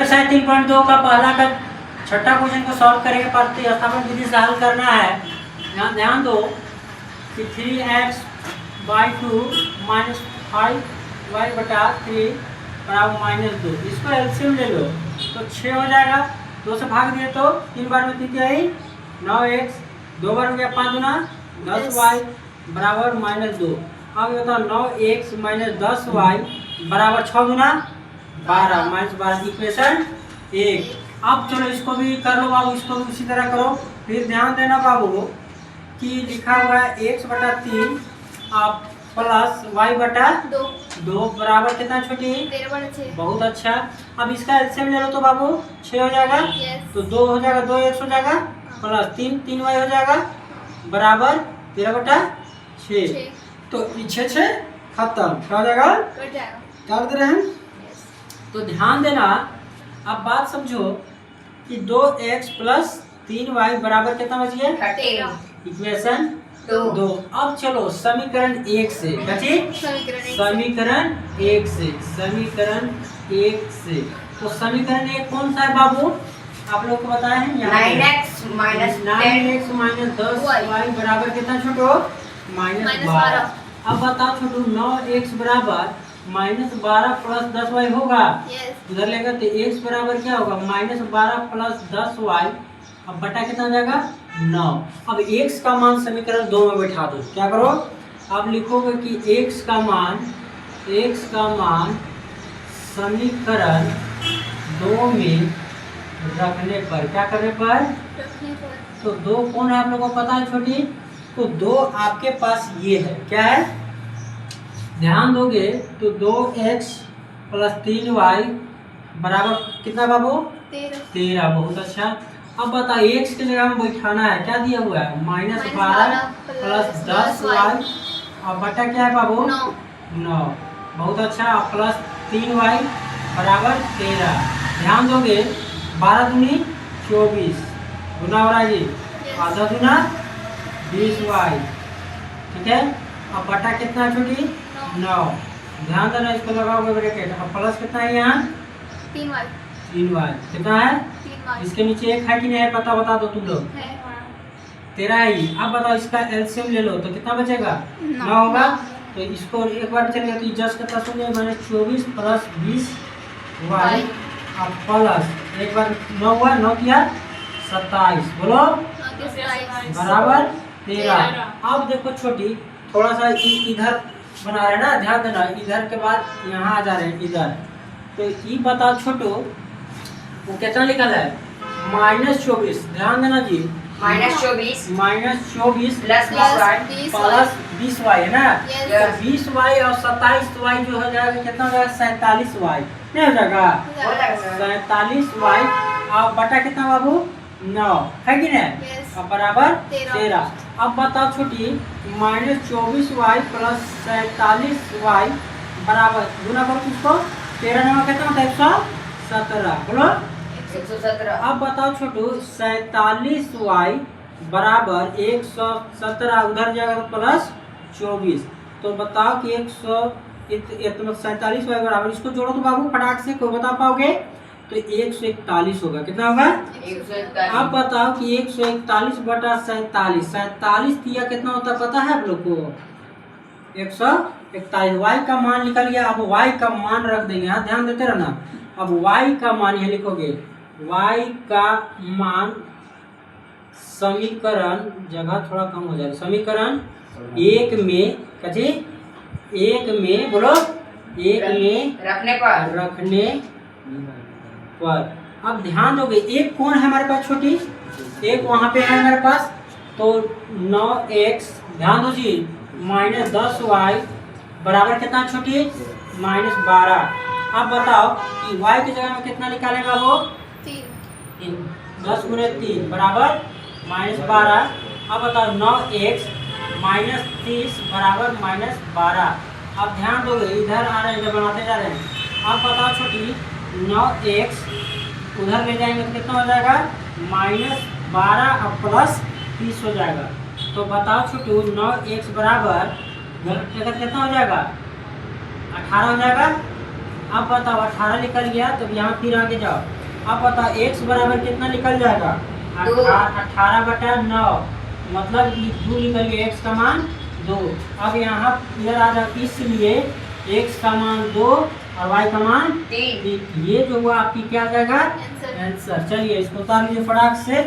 Exercise 3.2 का पहला का छठा क्वेश्चन को सॉल्व करेंगे प्रतिस्थापन विधि से हल करना है। यहाँ ध्यान दो कि 3x/2 माइनस 5y/3 बराबर -2। इसको एलसीएम ले लो तो 6 हो जाएगा। 2 से भाग दिए तो 3 बार में 3 आई 9x, 2 बार हो गया 5 गुना 10y बराबर -2। अब ये बताओ 9x माइनस 10y बराबर 6 गुना 12 -12 इक्वेशन 1। अब चलो इसको भी कर लो बाबू, इसको भी उसी तरह करो। फिर ध्यान देना बाबू कि लिखा हुआ है x/3 आप प्लस y/2 बराबर कितना छोटी 13/6। बहुत अच्छा। अब इसका एलसीएम ले लो तो बाबू 6 हो जाएगा। तो 2 हो जाएगा, 2x हो जाएगा प्लस 3y हो जाएगा बराबर 13/6। तो 6 खत्म, क्या हो जाएगा कट जाएगा। क्या कर रहे हैं। तो ध्यान देना, अब बात समझो कि 2x प्लस 3y बराबर कितना बच गया 13। इक्वेशन 2। अब चलो समीकरण 1 से बची समीकरण 1 से तो समीकरण 1 कौन सा है बाबू, आप लोग को बताया है 9x माइनस 10y बराबर कितना छोटो -12। अब बताओ छोटू 9x बराबर -12 प्लस 10y होगा। उधर लेगा तो x बराबर क्या होगा -12 प्लस 10y। अब बटा कितना हो जाएगा 9। अब x का मान समीकरण 2 में बैठा दो। क्या करो, आप लिखोगे कि x का मान समीकरण 2 में रखने पर, क्या करने पर, तो 2 कौन है आप लोगों को पता है छोटी। तो 2 आपके पास ये है, क्या है ध्यान दोगे तो 2x प्लस 3y बराबर कितना बाबू 13। बहुत अच्छा। अब बताओ x के जगह में बैठाना है, क्या दिया हुआ है -12 प्लस 10y और बटा क्या है बाबू 9। बहुत अच्छा। प्लस 3y बराबर 13। ध्यान दोगे 12 दूनी 24 गुना हो रहा है जी, आधा गुना 20y। ठीक है। अब बटा कितना छोटी 9। ध्यान देना, इसको लगाओगे ब्रैकेट। अब प्लस कितना है यहाँ 3y कितना है, इसके नीचे 1 है कि नहीं है पता बता दो तुम लोग 13 ही। अब बताओ इसका एलसीएम ले लो तो कितना बचेगा 9 होगा। तो इसको एक बार चलेगा तो जस्ट कितना सुन मैंने 24 प्लस 20y अब प्लस एक बार 9 हुआ, 9 किया 27 बोलो बराबर 13। अब देखो छोटी थोड़ा सा इधर बना रहे ना, ध्यान देना, इधर के बाद यहाँ आ जा रहे हैं इधर। तो ये बताओ छोटू वो कितना निकल है -24। ध्यान देना जी -24 प्लस 20y है ना। तो 20y और 27y जो हो जाएगा कितना हो जाएगा 47y नहीं हो जाएगा 47y और बटा कितना बाबू 9 है कि नहीं। अब बराबर 13। अब बताओ छोटी -24y प्लस 47y बराबर गुना करो किसको 13 9 कितना होता है 117 बोलो 117। अब बताओ छोटू 47y बराबर 117 उधर जाएगा तो प्लस 24। तो बताओ कि 47y बराबर, इसको जोड़ो तो बाबू फटाक से, कोई बता पाओगे तो 141 होगा। कितना होगा 141। अब बताओ कि 141 बटा 47 दिया कितना होता पता है आप लोग को 141। y का मान निकल गया। अब y का मान रख देंगे, यहाँ ध्यान देते रहना। अब y का मान यहाँ लिखोगे, y का मान समीकरण जगह थोड़ा कम हो जाएगा, समीकरण 1 में कहे 1 में बोलो 1 में रखने पर। अब ध्यान दोगे एक कौन है हमारे पास छोटी, एक वहाँ पे है हमारे पास। तो 9x ध्यान दो जी -10y बराबर कितना छोटी -12। अब बताओ कि y की जगह में कितना निकालेगा वो 3 10 गुने 3 बराबर -12। अब बताओ 9x -30 बराबर -12। अब ध्यान दोगे इधर आ रहे हैं, इधर बनाते जा रहे हैं। अब बताओ छोटी 9x उधर ले जाएंगे तो कितना हो जाएगा -12 और प्लस 30 हो जाएगा। तो बताओ छोटू 9x बराबर कितना हो जाएगा 18 हो जाएगा। अब बताओ 18 निकल गया तो यहाँ फिर आगे जाओ। अब बताओ x बराबर कितना निकल जाएगा? 2। 18/9 मतलब 2 निकल गया, x का मान 2। अब यहाँ इधर आ जाओ, इसलिए x का मान 2 और y का मान 3। ये जो हुआ आपकी क्या आ जाएगा? आंसर। चलिए इसको उतार लीजिए फटाक से।